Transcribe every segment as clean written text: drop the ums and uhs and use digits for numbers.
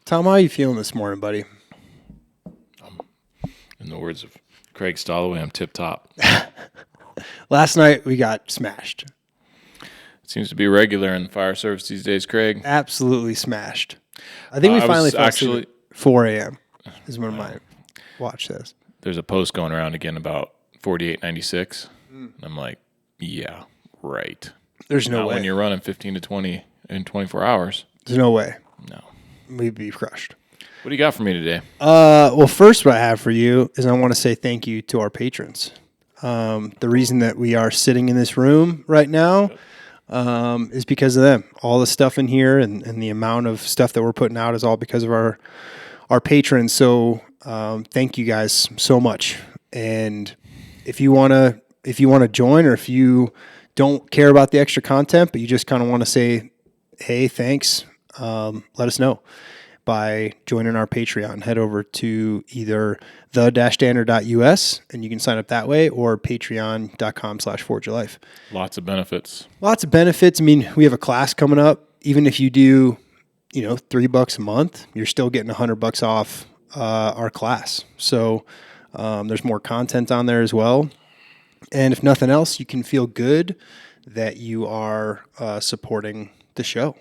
Tom, how are you feeling this morning, buddy? In the words of Craig Stalloway, I'm tip-top. Last night, we got smashed. It seems to be regular in the fire service these days, Craig. Absolutely smashed. I think we finally fell asleep at 4 a.m. is when I watched this. There's a post going around again about 4896. I'm like, yeah, right. There's no Not way. when you're running 15 to 20 in 24 hours. There's no way. No. We'd be crushed. What do you got for me today? Well, first what I have for you is I want to say thank you to our patrons. The reason that we are sitting in this room right now is because of them. All the stuff in here and the amount of stuff that we're putting out is all because of our patrons. So thank you guys so much. And if you want to join, or if you don't care about the extra content, but you just kind of want to say, hey, thanks, let us know by joining our Patreon. Head over to either the-standard.us and you can sign up that way, or patreon.com/forgealife. Lots of benefits. Lots of benefits. I mean, we have a class coming up. Even if you do, $3 a month, you're still getting $100 off our class. So there's more content on there as well. And if nothing else, you can feel good that you are supporting the show.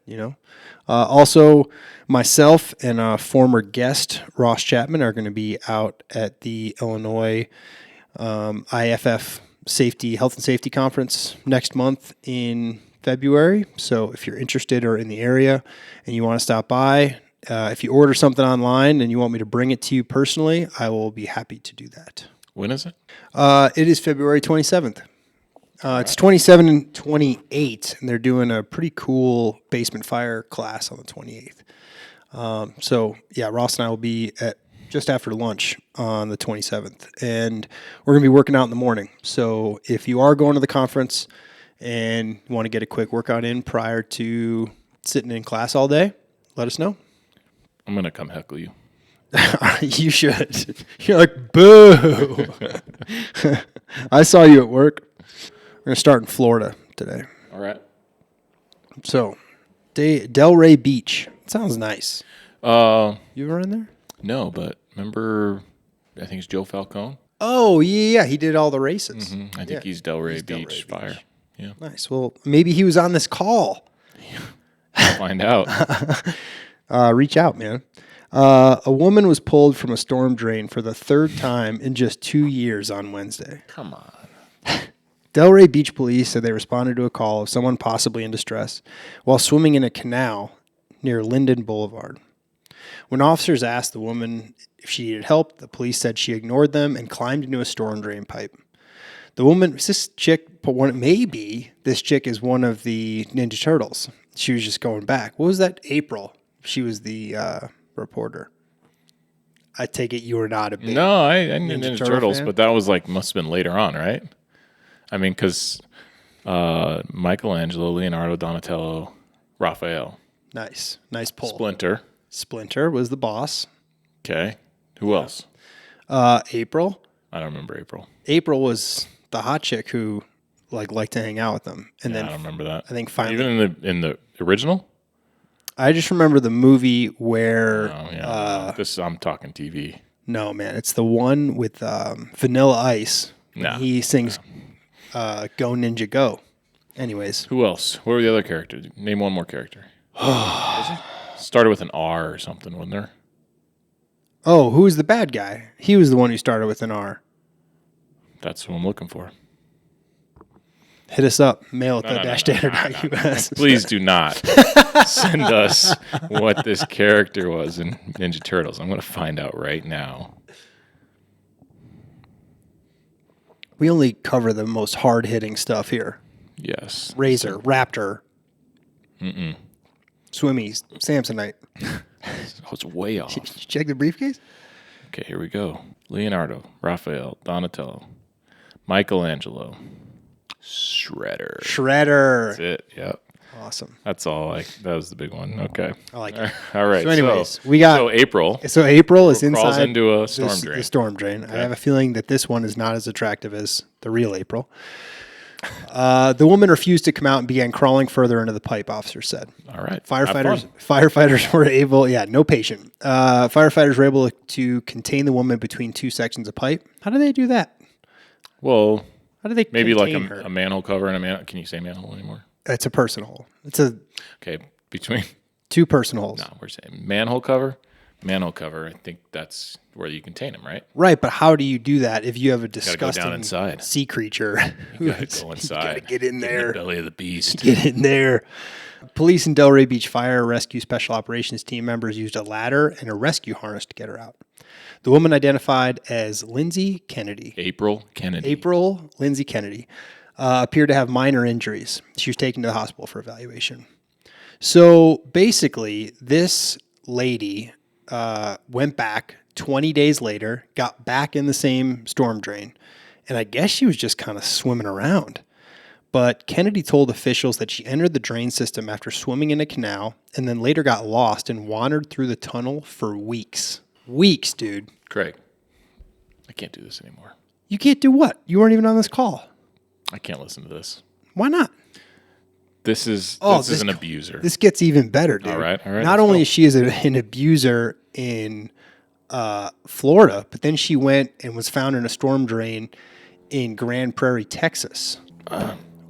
Yeah. Also, myself and a former guest, Ross Chapman, are going to be out at the Illinois IFF Health and Safety Conference next month in February. So if you're interested or in the area and you want to stop by, if you order something online and you want me to bring it to you personally, I will be happy to do that. When is it? It is February 27th. It's 27 and 28, and they're doing a pretty cool basement fire class on the 28th. So, yeah, Ross and I will be at just after lunch on the 27th, and we're going to be working out in the morning. So if you are going to the conference and you want to get a quick workout in prior to sitting in class all day, let us know. I'm going to come heckle you. You should. You're like, boo. I saw you at work. We're going to start in Florida today. All right. So, Delray Beach. Sounds nice. You ever in there? No, but remember, I think it's Joe Falcone. Oh, yeah. He did all the races. Mm-hmm. I think he's Delray Beach Fire. Yeah. Nice. Well, maybe he was on this call. We'll find out. Reach out, man. A woman was pulled from a storm drain for the third time in just 2 years on Wednesday. Come on. Delray Beach Police said they responded to a call of someone possibly in distress while swimming in a canal near Linden Boulevard. When officers asked the woman if she needed help, the police said she ignored them and climbed into a storm drain pipe. The woman, this chick is one of the Ninja Turtles. She was just going back. What was that? April. She was the reporter. I take it you were not a big No, I knew Ninja Turtles, fan? but that was must have been later on, right? I mean, because Michelangelo, Leonardo, Donatello, Raphael. Nice pull. Splinter was the boss. Okay. Who else? April. I don't remember April. April was the hot chick who liked to hang out with them. And then I don't remember that. I think finally, even in the original. I just remember the movie where. Oh yeah. I'm talking TV. No, man, it's the one with Vanilla Ice. No. He sings "Go Ninja Go." Anyways, Who else? What were the other characters? Name one more character. Started with an R or something, wasn't there? oh, who was the bad guy? He was the one who started with an R. That's what I'm looking for. Hit us up. Mail at No. the-standard.us. Please do not send us what this character was in Ninja Turtles. I'm going to find out right now. We only cover the most hard-hitting stuff here. Yes. Razor, Raptor, Swimmy, Samsonite. Oh, it's way off. Did you check the briefcase? Okay, here we go. Leonardo, Raphael, Donatello, Michelangelo, Shredder. That's it. Yep. Awesome. That's all. That was the big one. Okay. I like it. All right. So anyways, we got... So April is inside... crawls into a storm drain. The storm drain. Okay. I have a feeling that this one is not as attractive as the real April. The woman refused to come out and began crawling further into the pipe, officers said. All right. Firefighters were able, no patient. Firefighters were able to contain the woman between two sections of pipe. How do they do that? Well, How do they maybe like contain her? a manhole cover and a man. Can you say manhole anymore? It's a person hole. It's a Okay, between. two person holes. No, we're saying manhole cover. Manhole cover. I think that's where you contain them, right? Right, but how do you do that if you have a Gotta go disgusting down inside. sea creature? You gotta go inside. You gotta get in there. the belly of the beast. Get in there. Police and Delray Beach Fire Rescue Special Operations team members used a ladder and a rescue harness to get her out. The woman identified as Lindsay Kennedy. April Kennedy. April Lindsay Kennedy appeared to have minor injuries. She was taken to the hospital for evaluation. So basically, this lady went back 20 days later, got back in the same storm drain, and I guess she was just kind of swimming around. But Kennedy told officials that she entered the drain system after swimming in a canal and then later got lost and wandered through the tunnel for weeks. Weeks, dude. Craig, I can't do this anymore. You can't do what? You weren't even on this call. I can't listen to this. Why not? This is an abuser. This gets even better, dude. All right. Not only is she an abuser in Florida, but then she went and was found in a storm drain in Grand Prairie, Texas.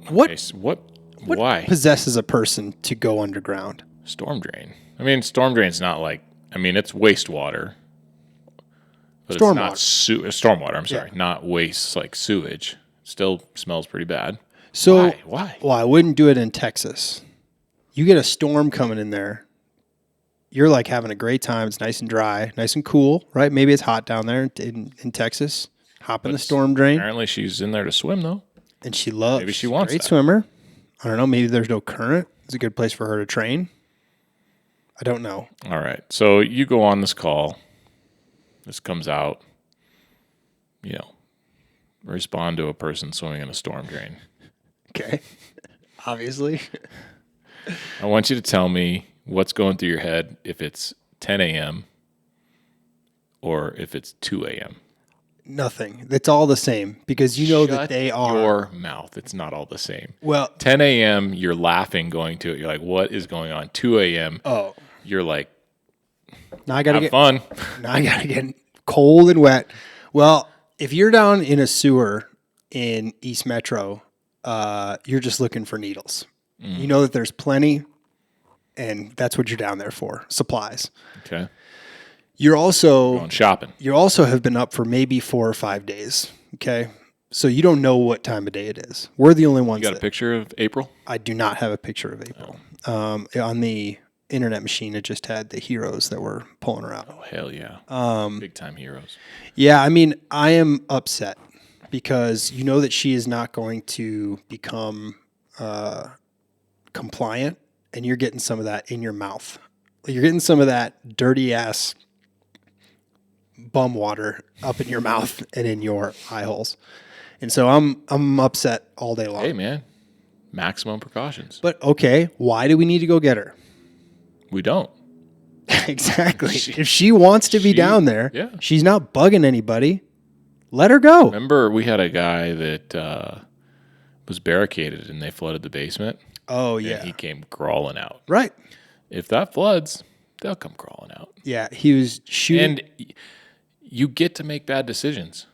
What? Okay, so why? Possesses a person to go underground? Storm drain. I mean, storm drain's not like. I mean, it's wastewater. But Stormwater. It's not stormwater. I'm sorry, Yeah. not waste like sewage. Still smells pretty bad. So Why? Well, I wouldn't do it in Texas. You get a storm coming in there. You're like having a great time. It's nice and dry, nice and cool, right? Maybe it's hot down there in Texas. Hop in the storm drain. Apparently, she's in there to swim though. And she loves. Maybe she wants great that. swimmer. I don't know. Maybe there's no current. It's a good place for her to train. I don't know. All right. So you go on this call. This comes out. Respond to a person swimming in a storm drain. Okay. Obviously. I want you to tell me what's going through your head if it's 10 a.m. or if it's 2 a.m. Nothing. It's all the same because you know that Shut they are. your mouth. It's not all the same. Well, 10 a.m., you're laughing going to it. You're like, what is going on? 2 a.m., oh, you're like, now I gotta have get fun. now I gotta get cold and wet. Well, if you're down in a sewer in East Metro, you're just looking for needles. You know that there's plenty, and that's what you're down there for, supplies. Okay. You're also Going shopping. You also have been up for maybe 4 or 5 days. Okay. So you don't know what time of day it is. We're the only ones. You got a picture of April? I do not have a picture of April. On the internet machine, it just had the heroes that were pulling her out. Oh, hell yeah. Big time heroes. Yeah. I mean, I am upset because you know that she is not going to become compliant, and you're getting some of that in your mouth. You're getting some of that dirty ass bum water up in your mouth and in your eye holes. And so I'm upset all day long. Hey, man. Maximum precautions. But okay, why do we need to go get her? We don't. Exactly. If she wants to be down there, yeah. she's not bugging anybody. Let her go. Remember, we had a guy that was barricaded and they flooded the basement. Oh, yeah. And he came crawling out. Right. If that floods, they'll come crawling out. Yeah, he was shooting. And you get to make bad decisions.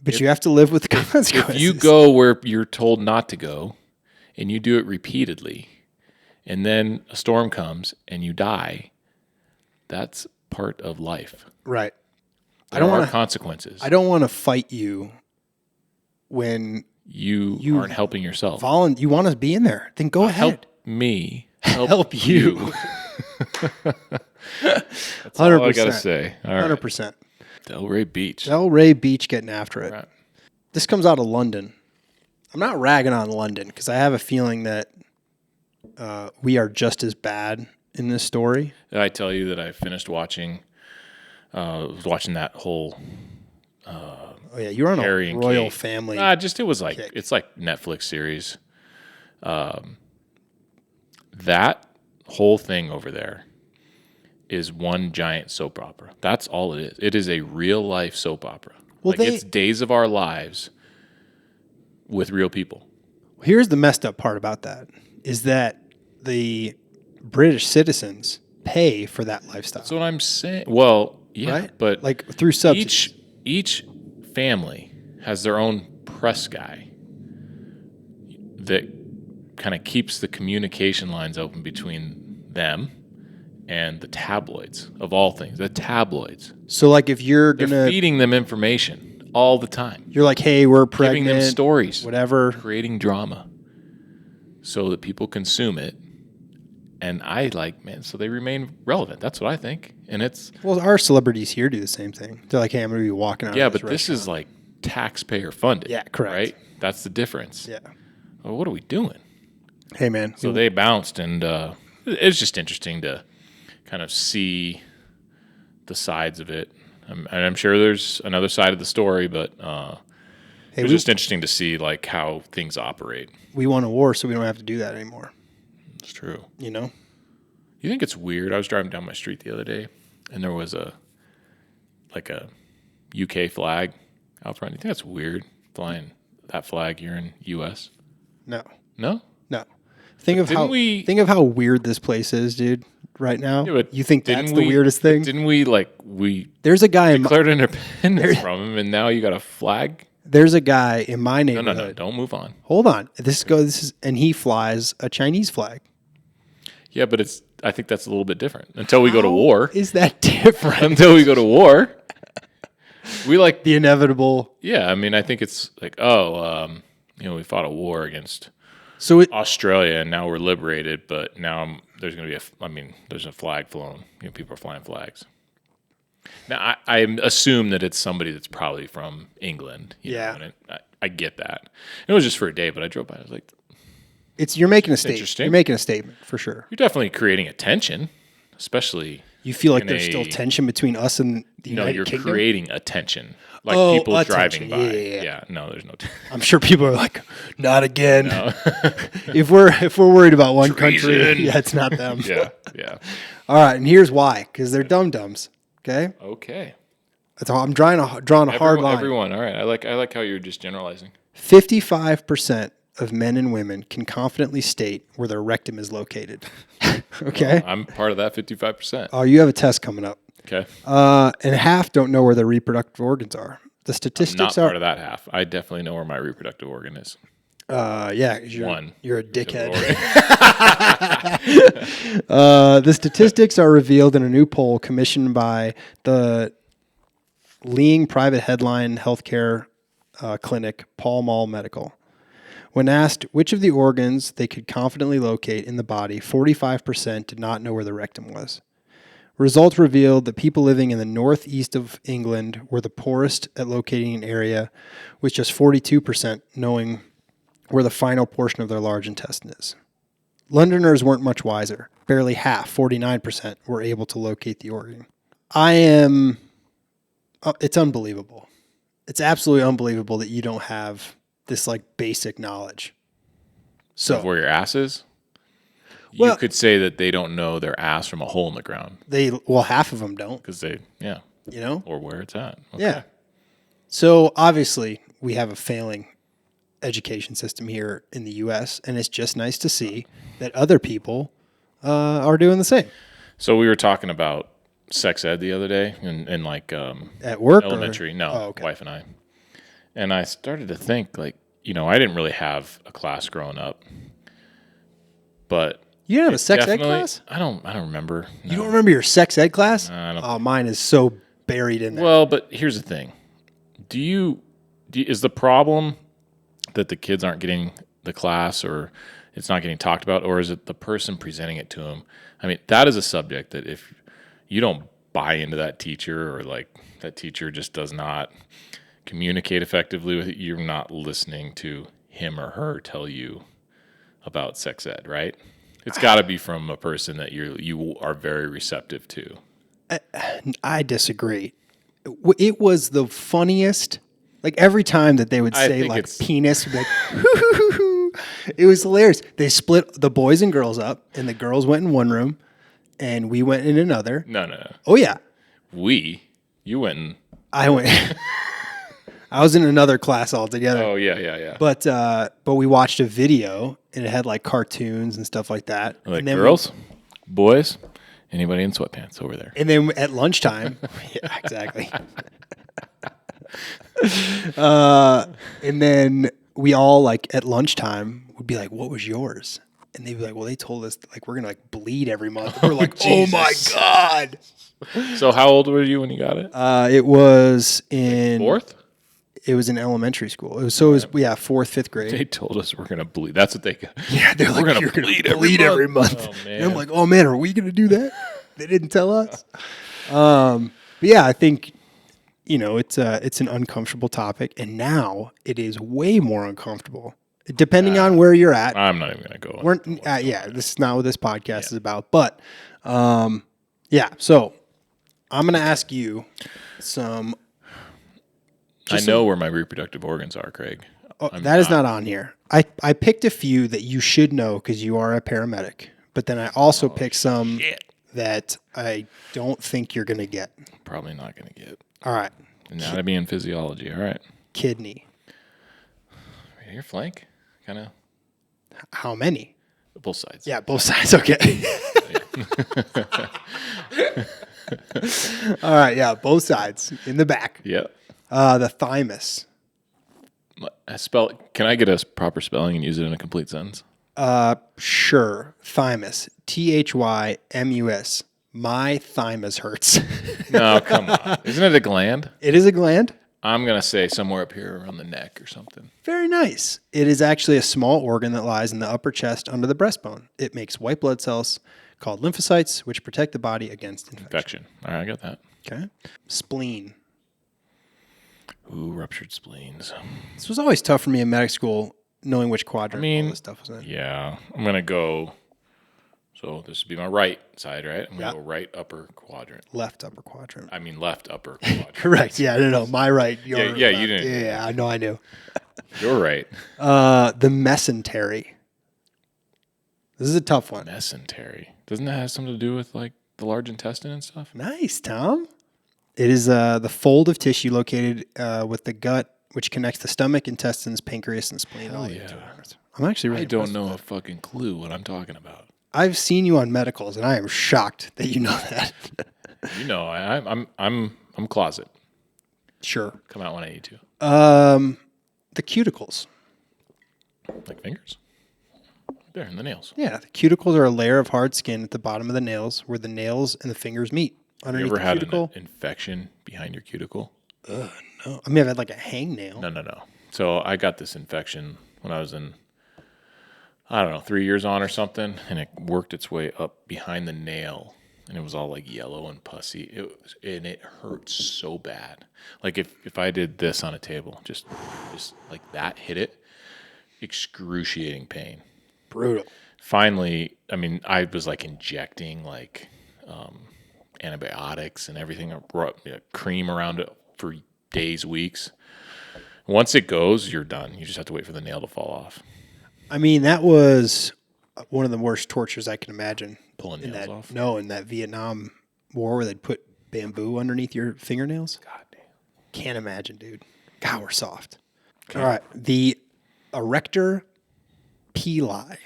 But you have to live with the consequences. If you go where you're told not to go and you do it repeatedly, and then a storm comes and you die, that's part of life. Right. There are consequences. I don't want to fight you when you aren't helping yourself. you want to be in there. Then go ahead. Help me. Help you. That's 100%. all I got to say. All right. 100%. Delray Beach. Delray Beach getting after it. Right. This comes out of London. I'm not ragging on London because I have a feeling that we are just as bad in this story. Did I tell you that I finished watching that whole Oh yeah, you're on a Harry and royal Kate. family. It was like kick. it's like Netflix series. That whole thing over there is one giant soap opera. That's all it is. It is a real life soap opera. Well, it's days of our lives with real people. Here's the messed up part about that is that the British citizens pay for that lifestyle. That's what I'm saying. Well, yeah, right? but Like through subsidies. each family has their own press guy that kind of keeps the communication lines open between them and the tabloids of all things. The tabloids. So like if you're They're gonna, feeding them information all the time, you're like, hey, we're pregnant, giving them stories, whatever. creating drama, so that people consume it. And so they remain relevant. That's what I think. And it's Well, our celebrities here do the same thing. They're like, hey, I'm gonna be walking out. yeah, of but this is like taxpayer funded. Yeah, correct. Right? That's the difference. Yeah. Well, what are we doing? Hey, man. So they bounced, and it's just interesting to kind of see the sides of it. And I'm sure there's another side of the story, but it's just interesting to see like how things operate. We won a war, so we don't have to do that anymore. It's true. You know? You think it's weird? I was driving down my street the other day, and there was a UK flag out front. You think that's weird, flying that flag here in U.S.? No. No? No. Think of how weird this place is, dude. Right now, Yeah, but you think that's the weirdest thing? Didn't we There's a guy declared independence from him, and now you got a flag? There's a guy in my No, neighborhood. don't move on. Hold on. And he flies a Chinese flag. Yeah, but I think that's a little bit different. Until we go to war. Is that different? Until we go to war. We like The inevitable. Yeah, I mean, I think it's like, we fought a war against Australia, and now we're liberated, but now there's going to be there's a flag flown. People are flying flags. Now, I assume that it's somebody that's probably from England. I get that. It was just for a day, but I drove by. I was like, You're making a statement. interesting. You're making a statement for sure. you're definitely creating a tension, especially. You feel like there's still tension between us and the United You're Kingdom? creating a tension. Like people attention. driving by. Yeah. No, there's no tension. I'm sure people are like, not again. if we're worried about one Treason. country, it's not them. Yeah. All right, and here's why: because they're dum-dums. Okay. Okay. That's all. I'm drawing a hard line. Everyone. All right. I like how you're just generalizing. 55% of men and women can confidently state where their rectum is located. Okay. Well, I'm part of that 55%. Oh, you have a test coming up. Okay. And half don't know where their reproductive organs are. The statistics I'm not part of that half. I definitely know where my reproductive organ is. Yeah, you're a dickhead. The statistics are revealed in a new poll commissioned by the leading private headline healthcare clinic, Pall Mall Medical. When asked which of the organs they could confidently locate in the body, 45% did not know where the rectum was. Results revealed that people living in the northeast of England were the poorest at locating an area, with just 42% knowing where the final portion of their large intestine is. Londoners weren't much wiser. Barely half, 49%, were able to locate the organ. It's unbelievable. It's absolutely unbelievable that you don't have this like basic knowledge. So of where your ass is? Well, you could say that they don't know their ass from a hole in the ground. Half of them don't. Because or where it's at. Okay. Yeah. So obviously we have a failing education system here in the U.S., and it's just nice to see that other people are doing the same. So we were talking about sex ed the other day in like at work, elementary. Wife and I. And I started to think I didn't really have a class growing up, but you didn't have a sex ed class? I don't remember. No. You don't remember your sex ed class? I don't mine is so buried in there. Well, but here's the thing. Is the problem that the kids aren't getting the class, or it's not getting talked about, or is it the person presenting it to them? I mean, that is a subject that if you don't buy into that teacher, or like that teacher just does not communicate effectively with it, you're not listening to him or her tell you about sex ed, right? It's got to be from a person that you are very receptive to. I disagree. It was the funniest. Like every time that they would say like penis, would be like, it was hilarious. They split the boys and girls up, and the girls went in one room, and we went in another. No. Oh yeah. You went in. I went. I was in another class altogether. Oh yeah. But we watched a video and it had like cartoons and stuff like that. Like and then girls, boys, anybody in sweatpants over there. And then at lunchtime, yeah, exactly. And then we all like at lunchtime would be like, "What was yours?" And they'd be like, "Well, they told us like we're gonna like bleed every month." And we're like, "Oh my god!" So how old were you when you got it? It was in Fourth? It was in elementary school. It was fourth, fifth grade. They told us we're gonna bleed. That's what they got. Yeah, they're like, gonna "You're gonna bleed bleed every month." Oh, man. And I'm like, "Oh man, are we gonna do that?" They didn't tell us. But yeah, I think it's an uncomfortable topic, and now it is way more uncomfortable, depending on where you're at. I'm not even gonna go. This is not what this podcast is about. But so I'm gonna ask you some. I know where my reproductive organs are, Craig. That is not on here. I picked a few that you should know because you are a paramedic, but then I also picked some that I don't think you're gonna get. Probably not gonna get. All right. Anatomy and physiology. All right. Kidney. Right here, flank. Kind of. How many? Both sides. Yeah, both sides. Okay. All right. Yeah, both sides in the back. Yeah. The thymus. Can I get a proper spelling and use it in a complete sentence? Sure. Thymus. THYMUS. My thymus hurts. No, come on. Isn't it a gland? It is a gland. I'm going to say somewhere up here around the neck or something. Very nice. It is actually a small organ that lies in the upper chest under the breastbone. It makes white blood cells called lymphocytes, which protect the body against infection. All right, I got that. Okay. Spleen. Ooh, ruptured spleens. This was always tough for me in medic school, knowing which quadrant all this stuff was in. Yeah. I'm going to go. So this would be my right side, right? I'm going to go right upper quadrant. Left upper quadrant. I mean left upper quadrant. Correct. Yeah, no. My right. Your yeah, left. you didn't. Yeah, I knew. You're right. The mesentery. This is a tough one. Mesentery. Doesn't that have something to do with like the large intestine and stuff? Nice, Tom. It is the fold of tissue located with the gut, which connects the stomach, intestines, pancreas, and spleen. Hell yeah. I'm actually really I don't impressed know with a fucking clue what I'm talking about. I've seen you on medicals, and I am shocked that you know that. You know, I'm closet. Sure. Come out when I need to. The cuticles. Like fingers? There, in the nails. Yeah, the cuticles are a layer of hard skin at the bottom of the nails where the nails and the fingers meet. Underneath You ever the had cuticle. an infection behind your cuticle? No. I mean, I've had like a hangnail. No. So I got this infection when I was in, I don't know, 3 years on or something, and it worked its way up behind the nail, and it was all like yellow and pussy. And it hurt so bad. Like if I did this on a table, just like that, hit it, excruciating pain. Brutal. Finally, I mean, I was like injecting like antibiotics and everything, cream around it for days, weeks. Once it goes, you're done. You just have to wait for the nail to fall off. I mean, that was one of the worst tortures I can imagine. Pulling nails off? No, in that Vietnam War where they'd put bamboo underneath your fingernails. God damn. Can't imagine, dude. God, we're soft. Okay. All right. The erector pili.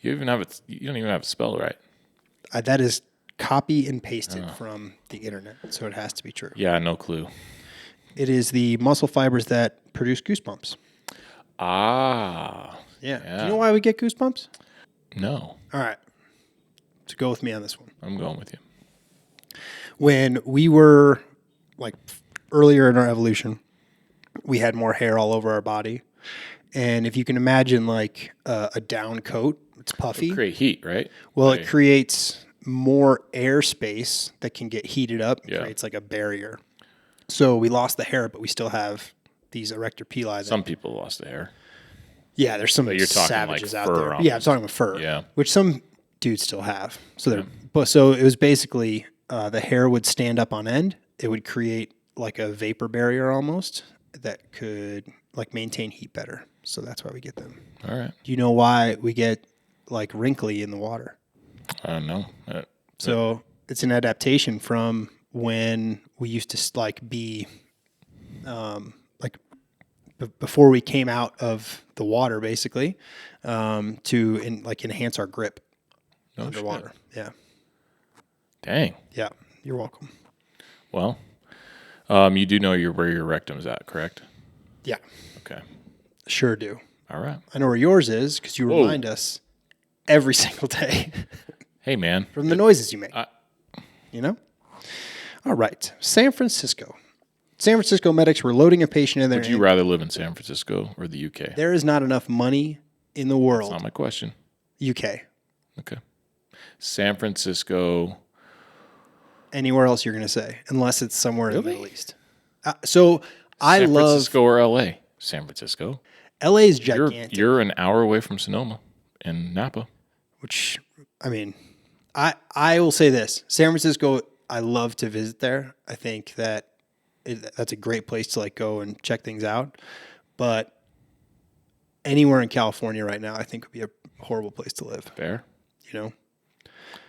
You don't even have it spelled right. That is copy and pasted from the internet, so it has to be true. Yeah, no clue. It is the muscle fibers that produce goosebumps. Ah. Yeah. Do you know why we get goosebumps? No. All right. So go with me on this one. I'm going with you. When we were like earlier in our evolution, we had more hair all over our body. And if you can imagine like a down coat, it's puffy. It'll create heat, right? Well, it creates more air space that can get heated up. It creates like a barrier. So we lost the hair, but we still have these erector pili. Some people lost the hair. Yeah, there's some you're talking savages like out fur there. almost. Yeah, I'm talking about fur. Yeah. Which some dudes still have. So so it was basically the hair would stand up on end. It would create like a vapor barrier almost that could like maintain heat better. So that's why we get them. All right. Do you know why we get like wrinkly in the water? I don't know. So it's an adaptation from when we used to like be before we came out of the water, basically, to enhance our grip underwater. Shit. Yeah. Dang. Yeah. You're welcome. Well, you do know where your rectum's at, correct? Yeah. Okay. Sure do. All right. I know where yours is because you remind us every single day. Hey, man. From the noises you make. You know? All right. San Francisco. San Francisco medics were loading a patient in there. Would you rather live in San Francisco or the UK? There is not enough money in the world. That's not my question. UK. Okay. San Francisco. Anywhere else you're going to say, unless it's somewhere in the Middle East. San Francisco or LA? San Francisco. LA is gigantic. You're an hour away from Sonoma and Napa. Which, I mean, I will say this. San Francisco, I love to visit there. I think that that's a great place to go and check things out. But anywhere in California right now, I think would be a horrible place to live. Fair. You know?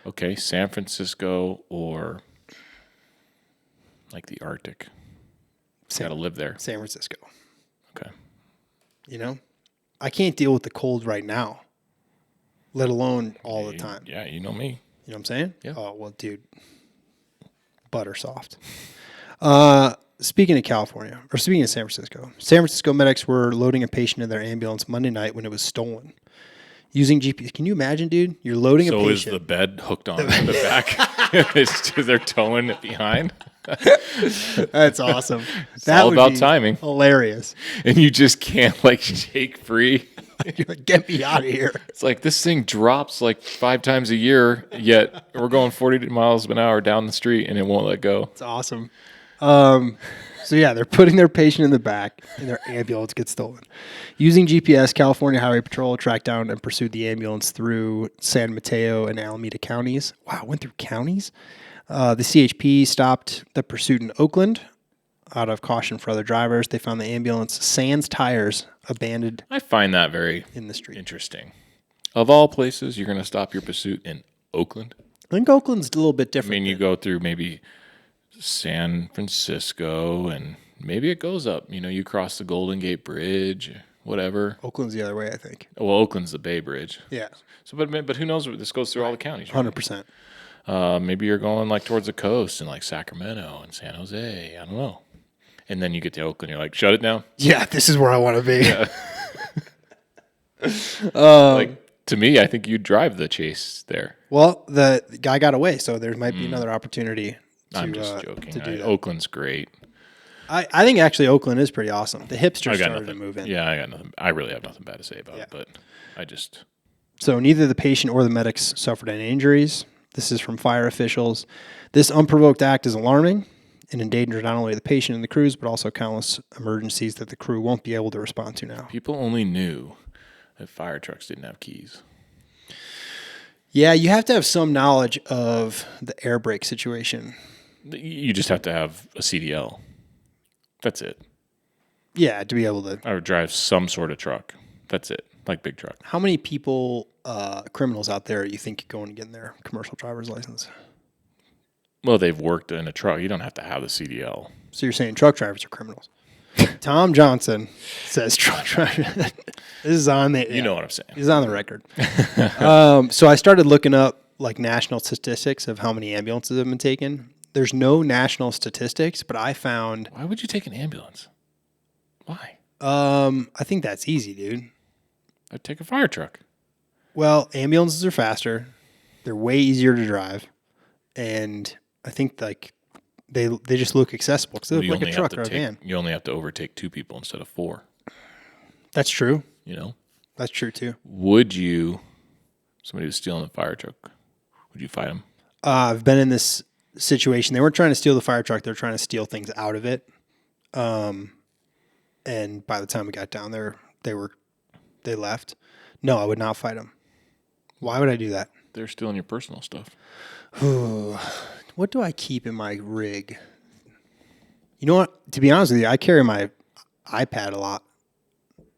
Okay, San Francisco or the Arctic. Got to live there. San Francisco. Okay. You know? I can't deal with the cold right now, let alone all the time. Yeah, you know me. You know what I'm saying? Yeah. Oh, well, dude. Butter soft. Speaking of California, or speaking of San Francisco medics were loading a patient in their ambulance Monday night when it was stolen. Using GPS. Can you imagine, dude? You're loading a patient. So is the bed hooked on the back? They're towing it behind? That's awesome. It's all about timing. Hilarious. And you just can't shake free. You're like, get me out of here. It's like this thing drops 5 times a year, yet we're going 40 miles an hour down the street and it won't let go. It's awesome. So yeah, they're putting their patient in the back and their ambulance gets stolen. Using GPS, California Highway Patrol tracked down and pursued the ambulance through San Mateo and Alameda counties. Wow, it went through counties? The CHP stopped the pursuit in Oakland out of caution for other drivers. They found the ambulance sans tires abandoned. I find that very in the street. Interesting. Of all places, you're going to stop your pursuit in Oakland? I think Oakland's a little bit different. I mean, you go through maybe San Francisco and maybe it goes up. You cross the Golden Gate Bridge, whatever. Oakland's the other way, I think. Well, Oakland's the Bay Bridge. Yeah. So, but who knows? This goes through all the counties. Right? 100%. Maybe you're going towards the coast in Sacramento and San Jose. I don't know. And then you get to Oakland, you're like, shut it down. Yeah, this is where I want to be. Yeah. To me, I think you'd drive the chase there. Well, the guy got away, so there might be another opportunity. I'm just joking. To do that. Oakland's great. I think actually Oakland is pretty awesome. The hipsters started nothing, to move in. Yeah, I got nothing. I really have nothing bad to say about it, but I just. So neither the patient or the medics suffered any injuries. This is from fire officials. This unprovoked act is alarming and endangers not only the patient and the crews, but also countless emergencies that the crew won't be able to respond to now. People only knew that fire trucks didn't have keys. Yeah, you have to have some knowledge of the air brake situation. You just have to have a CDL. That's it. Yeah, to be able to. I would drive some sort of truck. That's it, big truck. How many people, criminals out there, you think go and get their commercial driver's license? Well, they've worked in a truck. You don't have to have the CDL. So you're saying truck drivers are criminals? Tom Johnson says truck drivers. This is on the. You know what I'm saying. This is on the record. So I started looking up national statistics of how many ambulances have been taken. There's no national statistics, but I found. Why would you take an ambulance? Why? I think that's easy, dude. I'd take a fire truck. Well, ambulances are faster. They're way easier to drive, and I think they just look accessible because they look like a truck or a van. You only have to overtake 2 people instead of 4. That's true. That's true too. Would you? Somebody was stealing the fire truck. Would you fight him? I've been in this situation. They weren't trying to steal the fire truck. They were trying to steal things out of it. And by the time we got down there, they left. No, I would not fight them. Why would I do that? They're stealing your personal stuff. What do I keep in my rig? You know what? To be honest with you, I carry my iPad a lot,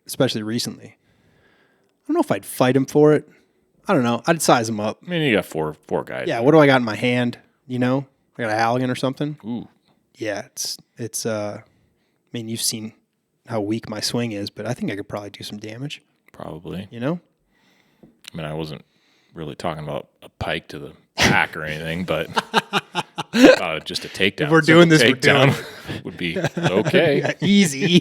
especially recently. I don't know if I'd fight him for it. I don't know. I'd size him up. I mean, you got four guys. Yeah, what do I got in my hand? I got a Halligan or something. Ooh. Yeah, it's I mean, you've seen how weak my swing is, but I think I could probably do some damage. Probably. You know? I mean, I wasn't really talking about a pike to the back or anything, but just a takedown. If we're doing this, we're doing would be okay. Yeah, easy.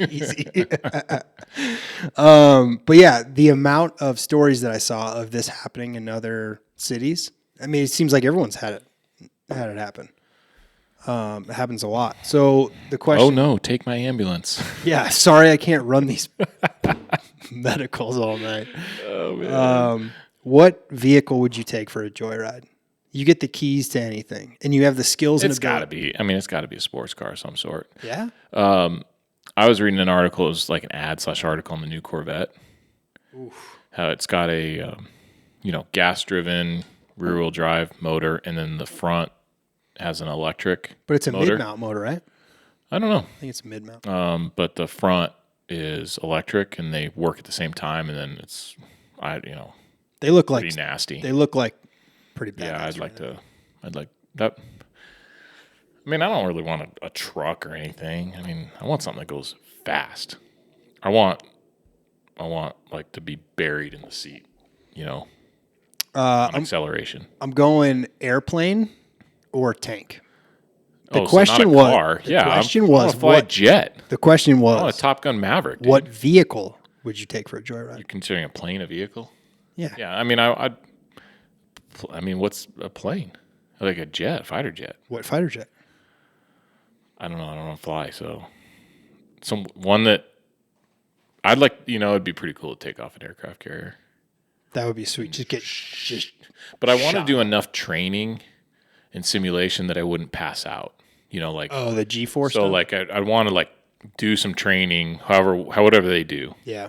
But yeah, the amount of stories that I saw of this happening in other cities, I mean, it seems like everyone's had it happen. It happens a lot. So the question... Oh, no, take my ambulance. Yeah, sorry I can't run these medicals all night. Oh, man. What vehicle would you take for a joyride? You get the keys to anything, and you have the skills and ability. It's got to be a sports car of some sort. Yeah? I was reading an article. It was like an ad/article on the new Corvette. Oof. How it's got a, gas-driven rear-wheel drive motor, and then the front has an electric But it's a motor. mid-mount motor, right? I don't know. I think it's a mid-mount. But the front is electric, and they work at the same time, and then it's, They look pretty like nasty. They look like pretty bad. Yeah, I'd like that. I mean, I don't really want a truck or anything. I mean, I want something that goes fast. I want like to be buried in the seat, on acceleration. I'm going airplane or tank. The So question not a was. car. The question was fly a what jet. The question I want was a Top Gun Maverick. Dude. what vehicle would you take for a joyride? You're considering a plane a vehicle? Yeah. Yeah. I mean, I mean, what's a plane? Like a jet, fighter jet. What fighter jet? I don't know. I don't want to fly, so one that I'd like. It'd be pretty cool to take off an aircraft carrier. That would be sweet. But I want to do enough training and simulation that I wouldn't pass out. The G-force. So stuff? like I want to like do some training, whatever they do. Yeah.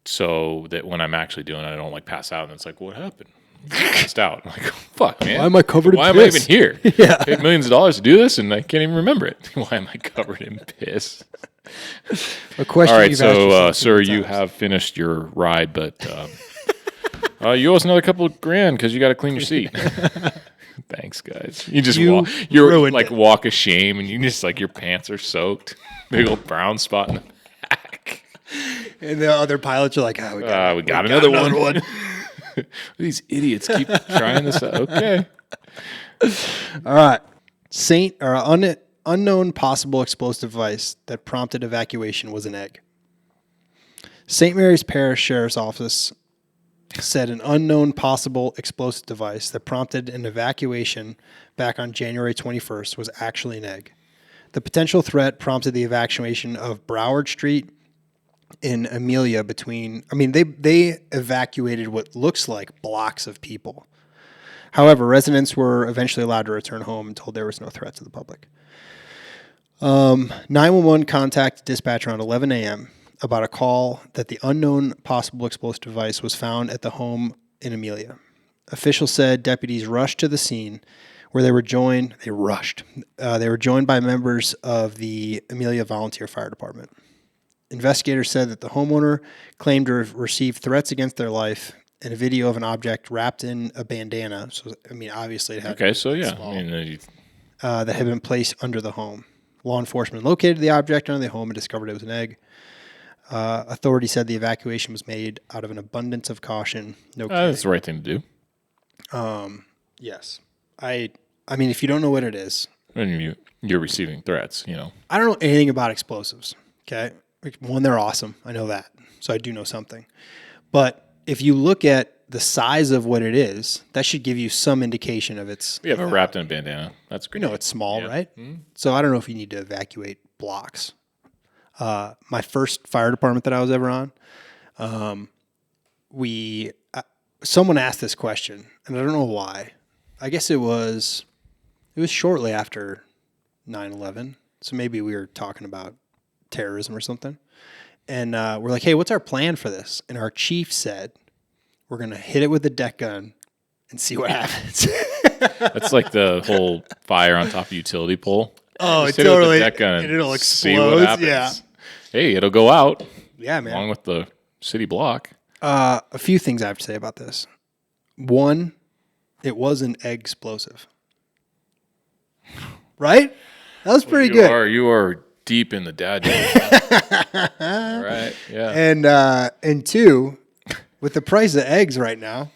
So that when I'm actually doing it, I don't like pass out and it's like, what happened? I passed out. I'm like, fuck, man. Why am I covered in Why piss? am I even here? Yeah. I paid millions of dollars to do this and I can't even remember it. Why am I covered in piss? A question. All right, you've asked so yourself sir, many you times. have finished your ride, but you owe us another couple of grand because you got to clean your seat. Thanks, guys. You just you're like walk of shame, and you just like your pants are soaked, big old brown spot in the back. And the other pilots are like, "Oh, we got another one." These idiots keep trying this out. Okay. All right. Unknown possible explosive device that prompted evacuation was an egg. St. Mary's Parish Sheriff's Office said an unknown possible explosive device that prompted an evacuation back on January 21st was actually an egg. The potential threat prompted the evacuation of Broward Street in Amelia they evacuated what looks like blocks of people. However, residents were eventually allowed to return home and told there was no threat to the public. 911 contacted dispatch around 11 a.m. about a call that the unknown possible explosive device was found at the home in Amelia. Officials said deputies rushed to the scene where they were joined by members of the Amelia Volunteer Fire Department. Investigators said that the homeowner claimed to have received threats against their life and a video of an object wrapped in a bandana. So, obviously it had that had been placed under the home. Law enforcement located the object under the home and discovered it was an egg. Authorities said the evacuation was made out of an abundance of caution. No kidding. That's the right thing to do. Yes. I mean, if you don't know what it is. And you're receiving threats, I don't know anything about explosives, okay? One, they're awesome. I know that. So I do know something. But if you look at the size of what it is, that should give you some indication of its... We have it wrapped in a bandana. That's great. It's small, right? Mm-hmm. So I don't know if you need to evacuate blocks. My first fire department that I was ever on, someone asked this question, and I don't know why. I guess it was shortly after 9/11, so maybe we were talking about terrorism or something. And we're like, hey, what's our plan for this? And our chief said, we're going to hit it with the deck gun and see what happens. That's like the whole fire on top of utility pole. Oh, just it's totally. Deck gun and it'll see what explode. happens. Yeah. Hey, it'll go out. Yeah, man. Along with the city block. A few things I have to say about this. One, it was an egg explosive. Right? That was pretty good. You are deep in the dad joke. All right. Yeah. And two, with the price of eggs right now,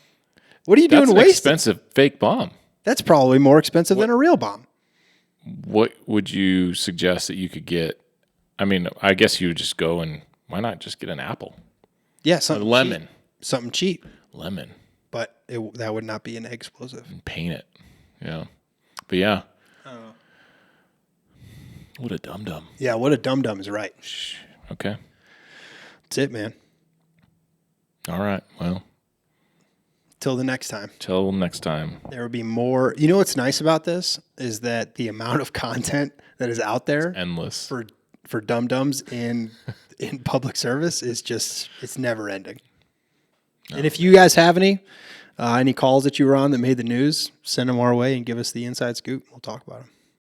what are you That's doing an wasting? expensive fake bomb. That's probably more expensive than a real bomb. What would you suggest that you could get? I mean, I guess you would just go and why not just get an apple? Yeah, A something lemon. cheap. Something cheap. Lemon. But that would not be an egg explosive. And paint it. Yeah. But yeah. What a dum-dum. Yeah, what a dum-dum is right. Okay. That's it, man. All right. Well. Till the next time. Till next time. There will be more. You know what's nice about this is that the amount of content that is out there Endless. for dum-dums in public service is just, it's never ending. No. And if you guys have any calls that you were on that made the news, send them our way and give us the inside scoop. We'll talk about them.